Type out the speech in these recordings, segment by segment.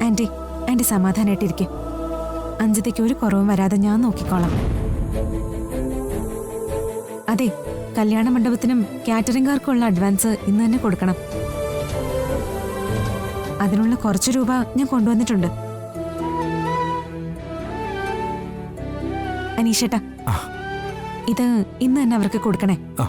Aunty aunty സമാധാനായിട്ടിരിക്കും. അഞ്ജിതയ്ക്ക് ഒരു കുറവും വരാതെ ഞാൻ നോക്കിക്കോളാം. അതെ, കല്യാണ മണ്ഡപത്തിനും കാറ്ററിംഗുകാർക്കുള്ള അഡ്വാൻസ് ഇന്ന് തന്നെ കൊടുക്കണം. അതിനുള്ള കുറച്ച് രൂപ ഞാൻ കൊണ്ടുവന്നിട്ടുണ്ട്. അനീഷേട്ടാ, ഇത് ഇന്ന് തന്നെ അവർക്ക് കൊടുക്കണേ. ദാ.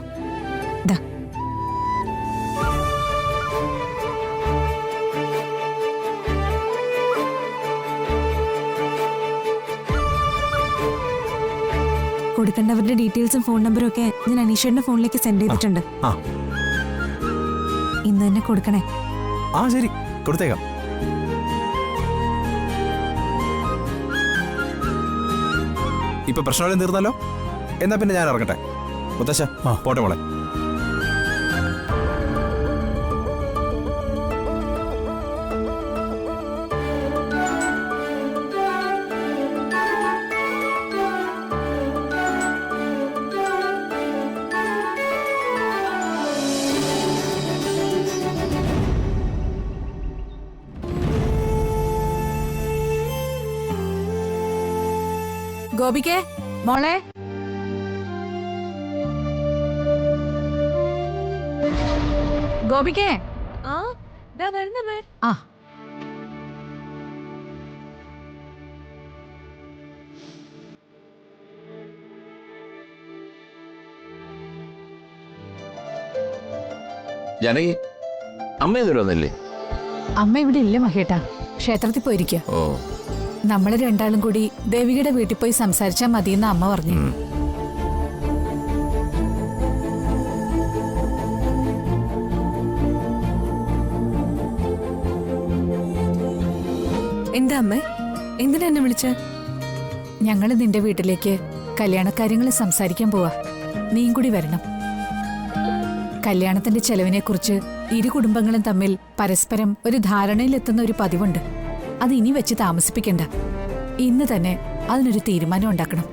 കൊടുക്കേണ്ടവരുടെ ഡീറ്റെയിൽസും ഫോൺ നമ്പറും ഒക്കെ ഞാൻ അനീഷേട്ടന്റെ ഫോണിലേക്ക് സെൻഡ് ചെയ്തിട്ടുണ്ട്. ഇന്ന് തന്നെ കൊടുക്കണേ. ആ ശരി, കൊടുത്തേക്കാം. ഇപ്പൊ പ്രശ്നമെല്ലാം തീർന്നല്ലോ. എന്നാ പിന്നെ ഞാൻ ഇറങ്ങട്ടെ. മുത്തശ്ശ പോട്ടെ മോളെ. ഗോപികേ മോളെ, ഗോപികേ. ആ ജാനകി, അമ്മ ഇതുവരെ വന്നില്ലേ? അമ്മ ഇവിടെ ഇല്ല മഹേട്ടാ, ക്ഷേത്രത്തിൽ പോയിരിക്കുക. ഓ, നമ്മള് രണ്ടാളും കൂടി ദേവികയുടെ വീട്ടിൽ പോയി സംസാരിച്ചാൽ മതിയെന്ന് അമ്മ പറഞ്ഞു. എന്താ അമ്മേ, എന്തിനാ എന്നെ വിളിച്ച? ഞങ്ങള് നിന്റെ വീട്ടിലേക്ക് കല്യാണക്കാര്യങ്ങൾ സംസാരിക്കാൻ പോവാ. നീയും കൂടി വരണം. കല്യാണത്തിന്റെ ചെലവിനെ കുറിച്ച് ഇരു കുടുംബങ്ങളും തമ്മിൽ പരസ്പരം ഒരു ധാരണയിലെത്തുന്ന ഒരു പതിവുണ്ട്. അത് ഇനി വെച്ച് താമസിപ്പിക്കണ്ട. ഇന്ന് തന്നെ അതിനൊരു തീരുമാനം ഉണ്ടാക്കണം.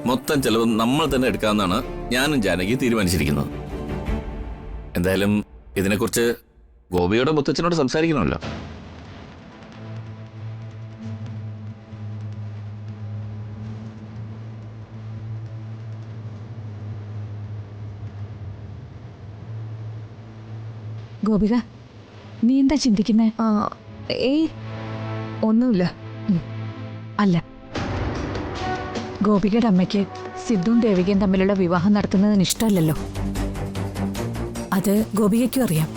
മൊത്തം ചെലവ് നമ്മൾ തന്നെ എടുക്കാമെന്നാണ് ഞാനും ജാനകി തീരുമാനിച്ചിരിക്കുന്നത്. എന്തായാലും ഇതിനെക്കുറിച്ച് ഗോപിയോടെ മുത്തച്ഛനോട് സംസാരിക്കണമല്ലോ. ഗോപിക, നീ എന്താ ചിന്തിക്കുന്നേ? ഏയ് ഒന്നുമില്ല. അല്ല, ഗോപികയുടെ അമ്മയ്ക്ക് സിദ്ധുവും ദേവികയും തമ്മിലുള്ള വിവാഹം നടത്തുന്നതിന് ഇഷ്ടമല്ലല്ലോ. അത് ഗോപികയ്ക്കും അറിയാം.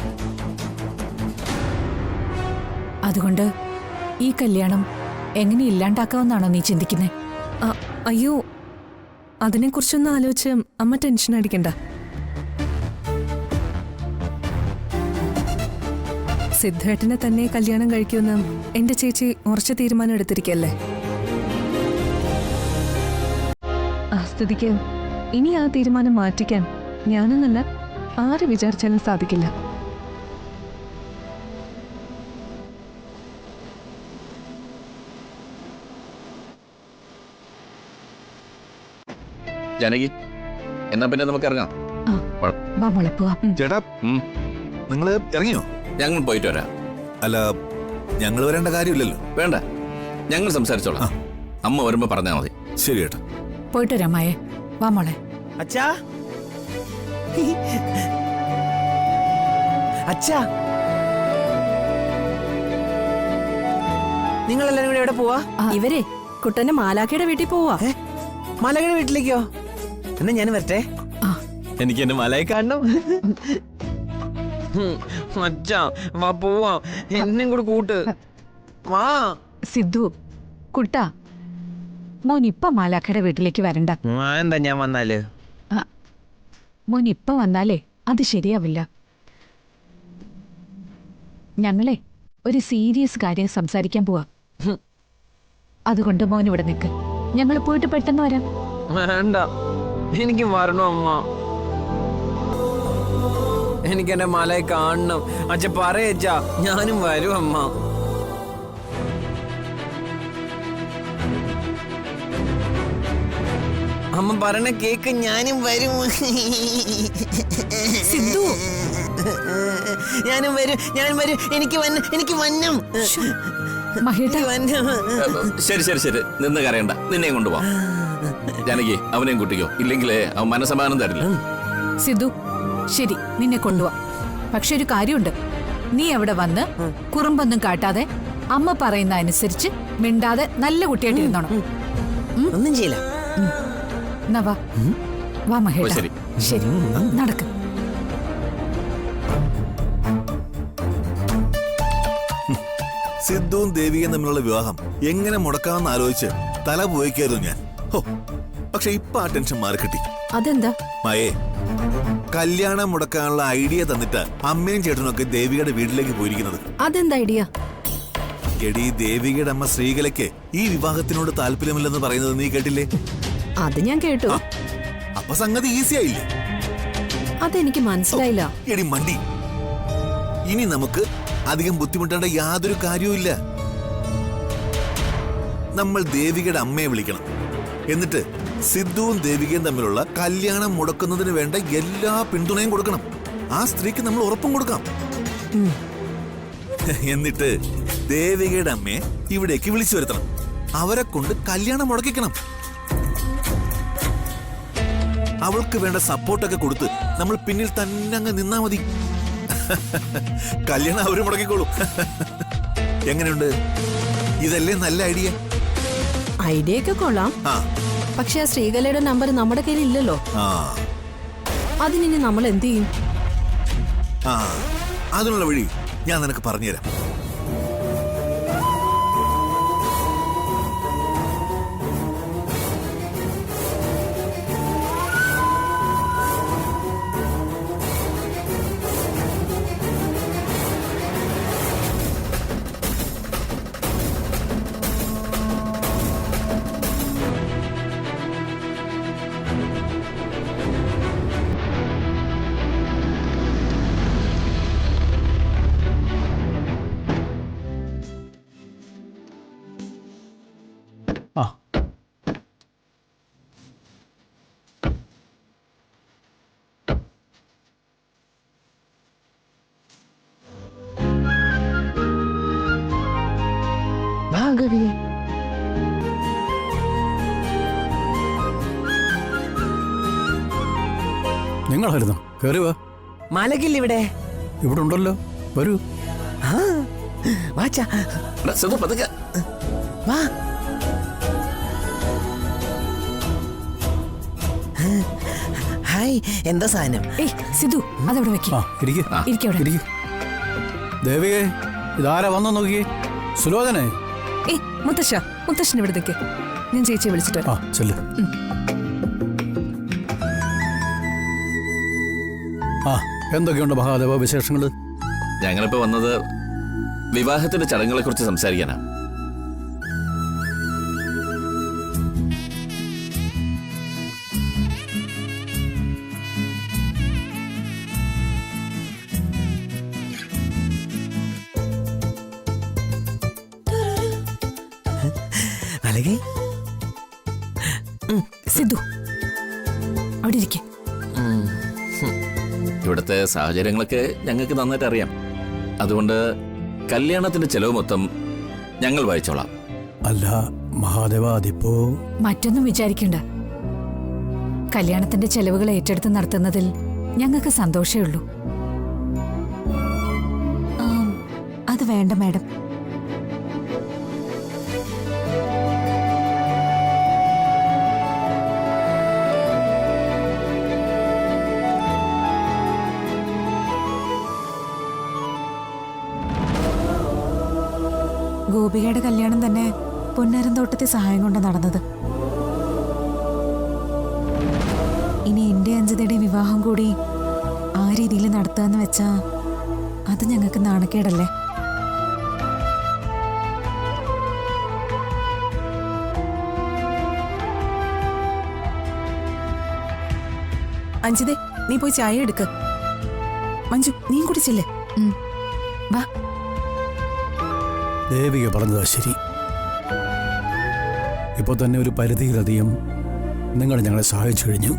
അതുകൊണ്ട് ഈ കല്യാണം എങ്ങനെ ഇല്ലാണ്ടാക്കാമെന്നാണോ നീ ചിന്തിക്കുന്നേ? അയ്യോ, അതിനെക്കുറിച്ചൊന്നും ആലോചിച്ച് അമ്മ ടെൻഷൻ അടിക്കണ്ട. സിദ്ധേട്ടനെ തന്നെ കല്യാണം കഴിക്കുമെന്ന് എന്റെ ചേച്ചി ഉറച്ച തീരുമാനം എടുത്തിരിക്കല്ലേ. ആ സ്ഥിതിക്ക് ഇനി ആ തീരുമാനം മാറ്റിക്കാൻ ഞാനെന്നല്ല ആര് വിചാരിച്ചാലും സാധിക്കില്ല. ജാനകി, എന്നാ പിന്നെ നമുക്ക് ഇറങ്ങാം. ചേട്ടാ, നിങ്ങള് ഇറങ്ങിയോ? ഞങ്ങൾ പോയിട്ട് വരാം. അല്ല, ഞങ്ങൾ വരേണ്ട കാര്യമില്ലല്ലോ. വേണ്ട, ഞങ്ങൾ സംസാരിച്ചോളാം. അമ്മ വരുമ്പോ പറഞ്ഞാൽ മതി. ശരി ചേട്ടാ. പോയിട്ട് വരാം മായേ. വാ മോളെ. അച്ഛാ, അച്ഛാ, നിങ്ങളെല്ലാരും കൂടെ എവിടെ പോവാ? ഇവരെ കുട്ടന്റെ മാലാഖയുടെ വീട്ടിൽ പോവാ. മാലാഖയുടെ വീട്ടിലേക്കോ? എന്നാ ഞാൻ വരട്ടെ. എനിക്ക് എന്റെ മാലാഖ കാണണം. അച്ഛാ, വാ പോവാ. എന്നെ കൂടെ കൂട്ട്. വാ. സിദ്ധു, കുട്ടാ, മോൻ ഇപ്പൊ മാലാഖയുടെ വീട്ടിലേക്ക് വരണ്ട. എന്താ ഞാൻ വന്നാല്? മോൻ ഇപ്പൊ വന്നാലേ അത് ശരിയാവില്ല. ഞങ്ങളെ ഒരു സീരിയസ് കാര്യം സംസാരിക്കാൻ പോവാ. അതുകൊണ്ട് മോൻ ഇവിടെ നിൽക്ക്. ഞങ്ങൾ പോയിട്ട് പെട്ടെന്ന് വരാം. വേണ്ട, എനിക്ക് വരണം അമ്മ. എനിക്ക് എന്റെ മാലാഖ കാണണം. അച്ഛ പറയച്ചാ, ഞാനും വരും അമ്മ. അമ്മ പറയണ കേക്ക്, ഞാനും വരും. സിദ്ധു, ഞാനും വരും, ഞാൻ വരും. എനിക്ക് വന്നം. മഹേട്ട വന്നം. ശരി ശരി ശരി, നിന്ന് കരയണ്ട, നിന്നെയും കൊണ്ടുപോവാം. ജാനകി, അവനെയും കൂട്ടിക്കോ, ഇല്ലെങ്കിലേ അവൻ മനസ്സമാനം തരില്ല. സിദ്ധു, ശരി, നിന്നെ കൊണ്ടുപോവാ. പക്ഷെ ഒരു കാര്യമുണ്ട്, നീ അവിടെ വന്ന് കുറുമ്പൊന്നും കാട്ടാതെ അമ്മ പറയുന്ന അനുസരിച്ച് മിണ്ടാതെ നല്ല കുട്ടിയായിട്ട് ഇരുന്നോണം. ഒന്നും ചെയ്യില്ല. എന്നാ വാ വാ മഹേട്ട. ശരി. ശരി, നടക്ക്. സിദ്ധുവും ദേവികയും തമ്മിലുള്ള വിവാഹം എങ്ങനെ മുടക്കാമെന്ന് ആലോചിച്ച് തല പോയിക്കായിരുന്നു ഞാൻ. പക്ഷെ ഇപ്പൊ ആ ടെൻഷൻ മാറി കിട്ടി. അതെന്താ? മായേ, കല്യാണം മുടക്കാനുള്ള ഐഡിയ തന്നിട്ട് അമ്മയും ചേട്ടനൊക്കെ ദേവികയുടെ വീട്ടിലേക്ക് പോയിരിക്കുന്നത്. അതെന്താ ഐഡിയ? എടി, ദേവികയുടെ അമ്മ ശ്രീകലയ്ക്ക് ഈ വിവാഹത്തിനോട് താല്പര്യമില്ലെന്ന് പറയുന്നത് നീ കേട്ടില്ലേ? അത് ഞാൻ കേട്ടു. അപ്പൊ സംഗതി ഈസി ആയില്ലേ? അതെനിക്ക് മനസ്സിലായില്ല. എടി മണ്ടി, ഇനി നമുക്ക് അധികം ബുദ്ധിമുട്ടേണ്ട യാതൊരു കാര്യവുമില്ല. നമ്മൾ ദേവികയുടെ അമ്മയെ വിളിക്കണം. എന്നിട്ട് സിദ്ധുവും ദേവികയും തമ്മിലുള്ള കല്യാണം മുടക്കുന്നതിന് വേണ്ട എല്ലാ പിന്തുണയും കൊടുക്കണം. ആ സ്ത്രീക്ക് നമ്മൾ ഉറപ്പും കൊടുക്കാം. എന്നിട്ട് ദേവികയുടെ അമ്മയെ ഇവിടേക്ക് വിളിച്ചു വരുത്തണം. അവരെ കൊണ്ട് കല്യാണം മുടക്കിക്കണം. അവൾക്ക് വേണ്ട സപ്പോർട്ടൊക്കെ കൊടുത്ത് നമ്മൾ പിന്നിൽ തന്നെ അങ്ങ് നിന്നാ മതി. കല്യാണം അവര് മുടക്കിക്കോളും. എങ്ങനെയുണ്ട്? ഇതല്ലേ നല്ല ഐഡിയ? ഐഡിയ ഒക്കെ കൊള്ളാം. ആ പക്ഷെ ആ ശ്രീകലയുടെ നമ്പർ നമ്മുടെ കയ്യിൽ ഇല്ലല്ലോ. ആ അതിനി നമ്മൾ എന്ത് ചെയ്യും? ആ അതിനുള്ള വഴി ഞാൻ നിനക്ക് പറഞ്ഞുതരാം. നിങ്ങളായിരുന്നു കയറി വാ. മാലകില്ല ഇവിടെ. ഇവിടെ ഉണ്ടല്ലോ, വരൂ. വാച്ചാ, എടാ, സിദ്ധു, പതുക്കെ. വാ. ഹായ്, എന്താ സാധനം? ഏയ് സിദ്ധു, അതവിടെ വെക്ക്. ആ ഇരിക്ക്, ഇരിക്കവിടെ. ഇരിക്ക്. ദേവികേ, ഇതാരാ വന്നോ നോക്കിയേ? സുലോചനെ. ഏയ് മുത്തശ്ശൻ ഇവിടെ നിൽക്കേ, ഞാൻ ചേച്ചിയെ വിളിച്ചിട്ട് ആ ചെല്ലു. ആ എന്തൊക്കെയുണ്ട് മഹാദേവ വിശേഷങ്ങള്? ഞങ്ങളിപ്പോ വന്നത് വിവാഹത്തിന്റെ ചടങ്ങുകളെ കുറിച്ച് സംസാരിക്കാനാ. മാലകി, സിദ്ധു, അവിടെ ഇരിക്കെ. ഇവിടുത്തെ സാഹചര്യങ്ങളൊക്കെ ഞങ്ങൾക്ക് നന്നായിട്ട് അറിയാം. അതുകൊണ്ട് കല്യാണത്തിന്റെ ചെലവ് മൊത്തം ഞങ്ങൾ വഹിച്ചോളാം. അല്ല മഹാദേവ, അതിപ്പോ മറ്റൊന്നും വിചാരിക്കണ്ട. കല്യാണത്തിന്റെ ചെലവുകൾ ഏറ്റെടുത്ത് നടത്തുന്നതിൽ ഞങ്ങൾക്ക് സന്തോഷമേ ഉള്ളൂ. അത് വേണ്ട മാഡം. ഗോപികയുടെ കല്യാണം തന്നെ പൊന്നാരം തോട്ടത്തെ സഹായം കൊണ്ട് നടന്നത്. ഇനി എന്റെ അഞ്ജതയുടെ വിവാഹം കൂടി ആ രീതിയിൽ നടത്താന്ന് വെച്ചാ അത് ഞങ്ങൾക്ക് നാണക്കേടല്ലേ? അഞ്ജിതേ, നീ പോയി ചായ എടുക്ക്. മഞ്ജു, നീ കുടിച്ചില്ലേ? വാ. ദേവിക പറഞ്ഞതാ ശരി. ഇപ്പോൾ തന്നെ ഒരു പരിധിയിലധികം നിങ്ങൾ ഞങ്ങളെ സഹായിച്ചു കഴിഞ്ഞു.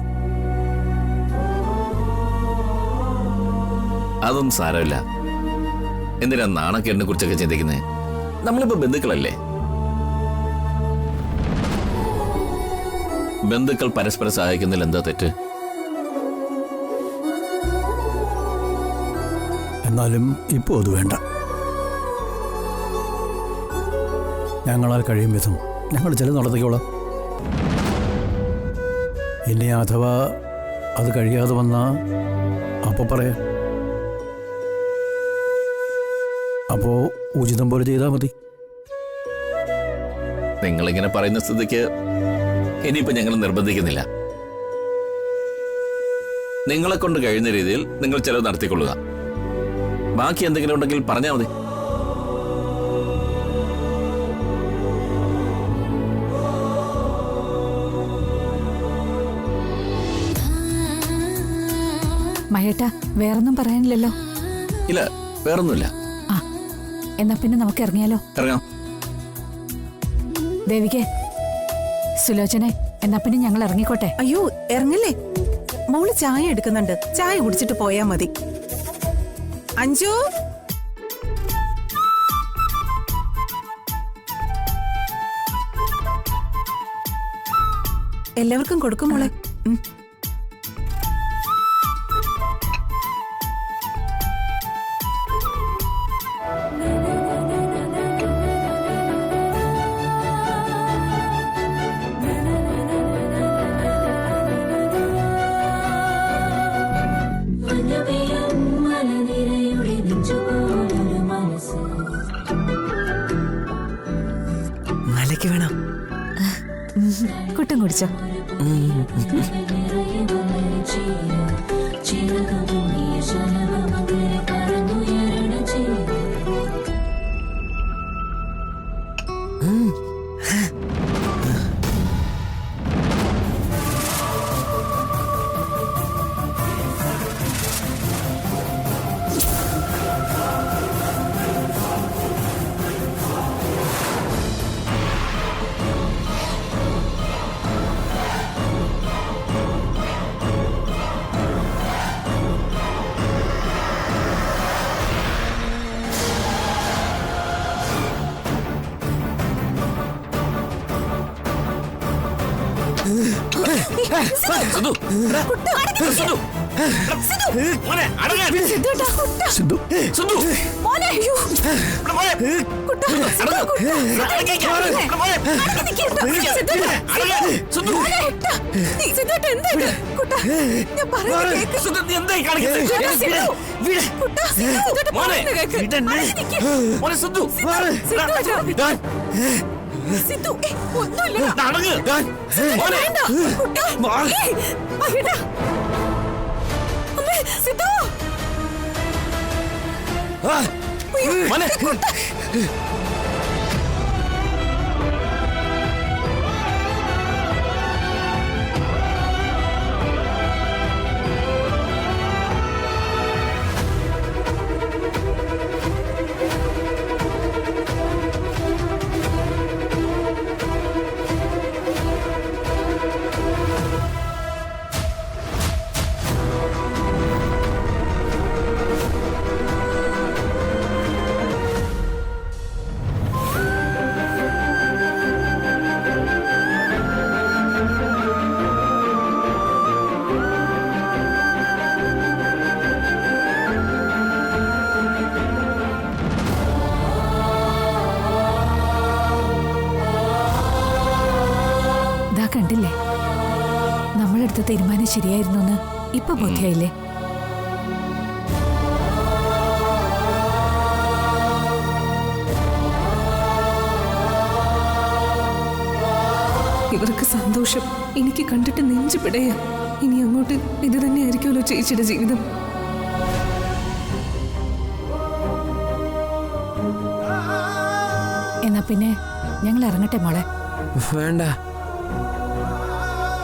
അതൊന്നും സാരമില്ല. എന്തിനാ നാണക്കേടിനെ കുറിച്ചൊക്കെ ചിന്തിക്കുന്നത്? നമ്മളിപ്പോ ബന്ധുക്കളല്ലേ. ബന്ധുക്കൾ പരസ്പരം സഹായിക്കുന്നതിൽ എന്താ തെറ്റ്? എന്നാലും ഇപ്പോൾ അത് വേണ്ട. ഞങ്ങളാൽ കഴിയും വിധം ഞങ്ങൾ ചിലത് നടത്തിക്കോളാം. ഇനി അഥവാ അത് കഴിയാതെ വന്നാൽ അപ്പോൾ പറയാം. അപ്പോൾ ഉചിതം പോലെ ചെയ്താൽ മതി. നിങ്ങളിങ്ങനെ പറയുന്ന സ്ഥിതിക്ക് ഇനിയിപ്പോ ഞങ്ങൾ നിർബന്ധിക്കുന്നില്ല. നിങ്ങളെ കൊണ്ട് കഴിയുന്ന രീതിയിൽ നിങ്ങൾ ചിലവ് നടത്തിക്കൊള്ളുക. ബാക്കി എന്തെങ്കിലും ഉണ്ടെങ്കിൽ പറഞ്ഞാൽ മതി. മഹേട്ടാ, വേറൊന്നും പറയാനില്ലല്ലോ? ഇല്ല, വേറൊന്നുമില്ല. ആ, എന്നാ പിന്നെ നമുക്ക് ഇറങ്ങിയാലോ? ഇറങ്ങാം. ദേവികേ, സുലോചനെ, എന്നാ പിന്നെ ഞങ്ങൾ ഇറങ്ങിക്കോട്ടെ. അയ്യോ, ഇറങ്ങില്ലേ. മോള് ചായ എടുക്കുന്നുണ്ട്. ചായ കുടിച്ചിട്ട് പോയാ മതി. അഞ്ജു, എല്ലാവർക്കും കൊടുക്കും മോളെ. മലയ്ക്ക് വേണം. കുട്ടം കുടിച്ചോ? കണ്ടില്ലേ, നമ്മളെടുത്ത തീരുമാനം ശരിയായിരുന്നു എന്ന് ഇപ്പൊ ബോധ്യായില്ലേ? ഇവർക്ക് സന്തോഷം എനിക്ക് കണ്ടിട്ട് നെഞ്ചു പിടയാ. ഇനി അങ്ങോട്ട് ഇത് തന്നെയായിരിക്കുമല്ലോ ചേച്ചിയുടെ ജീവിതം. എന്നാ പിന്നെ ഞങ്ങൾ ഇറങ്ങട്ടെ മോളെ. വേണ്ട,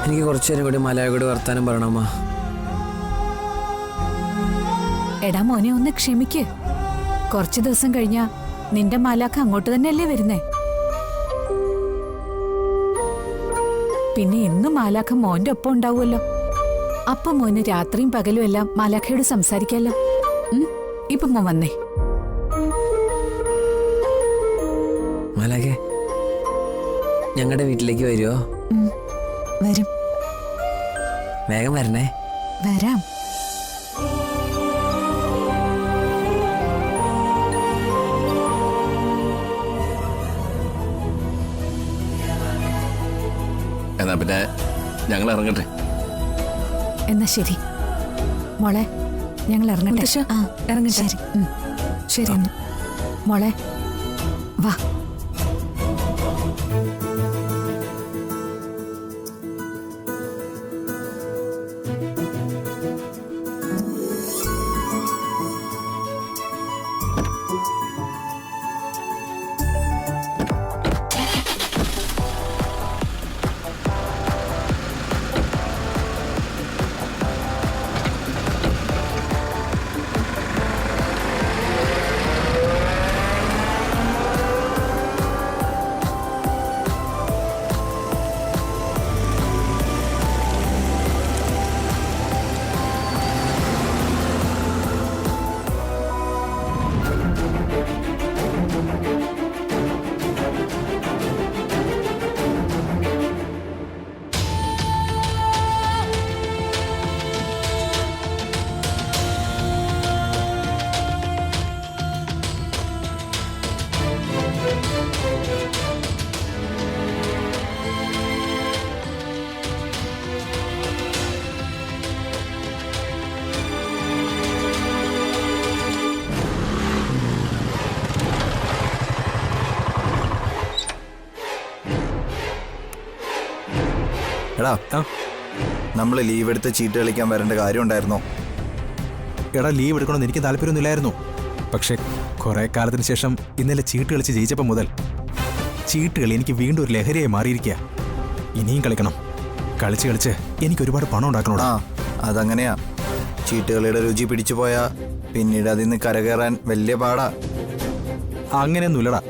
എനിക്ക് കുറച്ചു നേരം കൂടി മലയോട് വർത്താനം പറയണമ്മ. എടാ മോനെ, ഒന്ന് ക്ഷമിക്ക്. കുറച്ചു ദിവസം കഴിഞ്ഞാ നിന്റെ മാലാഖ അങ്ങോട്ട് തന്നെയല്ലേ വരുന്നേ? പിന്നെ എന്നും മാലാഖ മോന്റെ ഒപ്പം ഉണ്ടാവുമല്ലോ. അപ്പൊ മോന് രാത്രിയും പകലും എല്ലാം മാലാഖയോട് സംസാരിക്കാലോ. ഇപ്പൊ മോൻ വന്നേ. മാലാഖേ, ഞങ്ങളുടെ വീട്ടിലേക്ക് വരുമോ? വരും. വേഗം വരണേ. വരാം. എന്നാ പിന്നെ ഞങ്ങൾ ഇറങ്ങട്ടെ. എന്നാ ശരി മോളെ, ഞങ്ങൾ ഇറങ്ങട്ടെ. മുത്തശ്ശ, ആ ഇറങ്ങട്ടെ. ശരി. ശരി എന്നാ. മോളെ വാ. എടാ, നമ്മൾ ലീവ് എടുത്ത് ചീട്ട് കളിക്കാൻ വരേണ്ട കാര്യം ഉണ്ടായിരുന്നോ? എടാ, ലീവ് എടുക്കണമെന്ന് എനിക്ക് താല്പര്യമൊന്നുമില്ലായിരുന്നു. പക്ഷെ കുറെ കാലത്തിന് ശേഷം ഇന്നലെ ചീട്ട് കളിച്ച് ജയിച്ചപ്പോൾ മുതൽ ചീട്ട് കളി എനിക്ക് വീണ്ടും ഒരു ലഹരിയായി മാറിയിരിക്കുക. ഇനിയും കളിക്കണം. കളിച്ച് കളിച്ച് എനിക്ക് ഒരുപാട് പണം ഉണ്ടാക്കണം. ആ, അതങ്ങനെയാ. ചീട്ടുകളിയുടെ രുചി പിടിച്ചു പോയാ പിന്നീട് അതിൽ നിന്ന് കരകയറാൻ വലിയ പാടാ. അങ്ങനെയൊന്നുമില്ലടാ.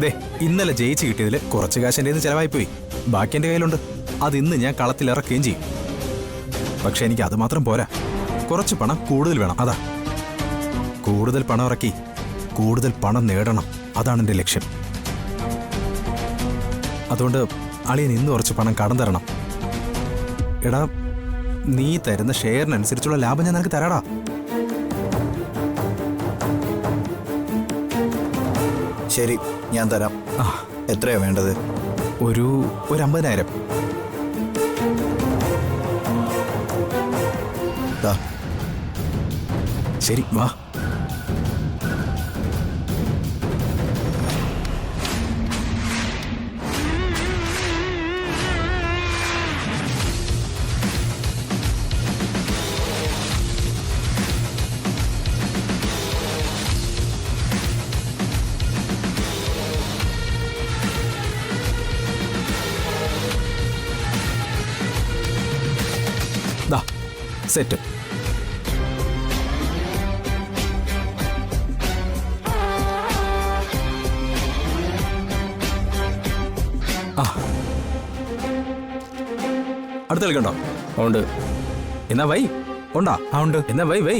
ദേ, ഇന്നലെ ജയിച്ച് കിട്ടിയതിൽ കുറച്ച് കാശ് എൻ്റെ ചിലവായിപ്പോയി. ബാക്കി എൻ്റെ കയ്യിലുണ്ട്. അത് ഇന്ന് ഞാൻ കളത്തിലിറക്കുകയും ചെയ്യും. പക്ഷെ എനിക്ക് അത് മാത്രം പോരാ. കുറച്ച് പണം കൂടുതൽ വേണം. അതാ, കൂടുതൽ പണം ഇറക്കി കൂടുതൽ പണം നേടണം. അതാണ് എൻ്റെ ലക്ഷ്യം. അതുകൊണ്ട് അളിയൻ ഇന്ന് കുറച്ച് പണം കടം തരണം. എടാ, നീ തരുന്ന ഷെയറിനനുസരിച്ചുള്ള ലാഭം ഞാൻ നിനക്ക് തരാടാ. ശരി, ഞാൻ തരാം. എത്രയാ വേണ്ടത്? ഒരു 50,000. ശരി, വാ. ദാ, സെറ്റ്. അടുത്ത കളിക്കണ്ടോ? ഉണ്ട്. എന്നാ വൈ. ഉണ്ടാ? ആ, ഉണ്ട്. എന്നാ വൈ വൈ.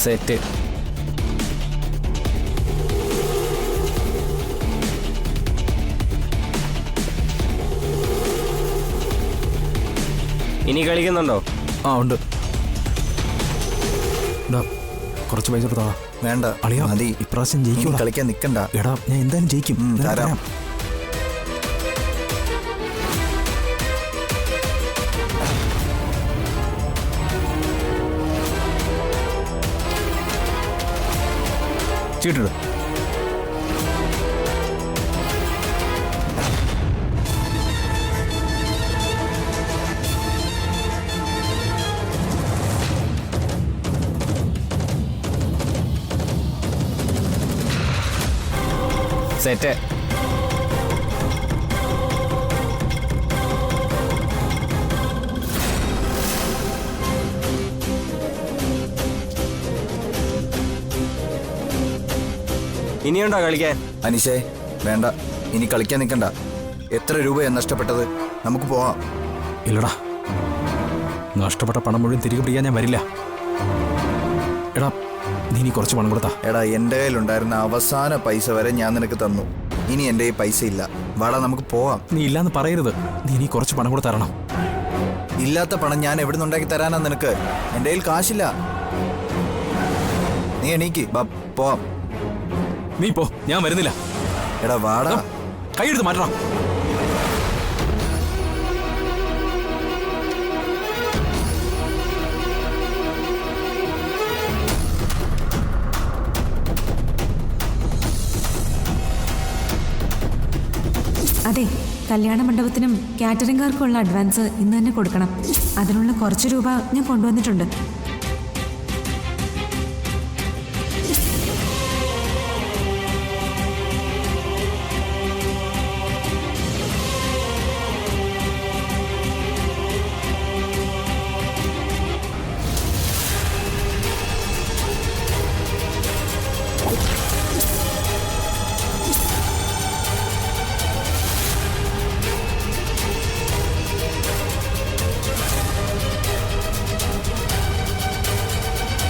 സെറ്റ്. ഇനി കളിക്കുന്നുണ്ടോ? ആ, ഉണ്ട്. കുറച്ച് പൈസ കൊടുത്താ. വേണ്ട, അളിയാ, മതി. ഇപ്രാവശ്യം ജയിക്കും. കളിക്കാൻ നിൽക്കണ്ട. എടാ, ഞാൻ എന്തായാലും ജയിക്കും. തരാം. ചീട്ടിട്. സെറ്റ്. ഇനിയുണ്ടോ കളിക്കാൻ? അനിഷേ വേണ്ട, ഇനി കളിക്കാൻ നിൽക്കണ്ട. എത്ര രൂപയാ നഷ്ടപ്പെട്ടത്? നമുക്ക് പോവാം. ഇല്ലടാ, നഷ്ടപ്പെട്ട പണം മുഴുവൻ തിരികെ പിടിക്കാൻ ഞാൻ വരില്ല. എടാ, നീ ഇനി കുറച്ച് പണം കൊടുത്താ. എടാ, എൻ്റെ കയ്യിലുണ്ടായിരുന്ന അവസാന പൈസ വരെ ഞാൻ നിനക്ക് തന്നു. ഇനി എൻ്റെ കയ്യിൽ പൈസ ഇല്ല. വാടാ, നമുക്ക് പോവാം. നീ ഇല്ലാന്ന് പറയരുത്. നീ ഇനി കുറച്ച് പണം കൂടെ തരണം. ഇല്ലാത്ത പണം ഞാൻ എവിടെ നിന്നുണ്ടാക്കി തരാനാ നിനക്ക്? എൻ്റെ കയ്യിൽ കാശില്ല. നീ എണീക്ക്, ബാ പോവാം. നീ പോ, ഞാൻ വരുന്നില്ല. എടാ വാടാ. കൈയെടുത്ത് മാറ്റണം. അതെ, കല്യാണ മണ്ഡപത്തിനും കാറ്ററിംഗുകാർക്കുള്ള അഡ്വാൻസ് ഇന്ന് തന്നെ കൊടുക്കണം. അതിനുള്ള കുറച്ച് രൂപ ഞാൻ കൊണ്ടുവന്നിട്ടുണ്ട്.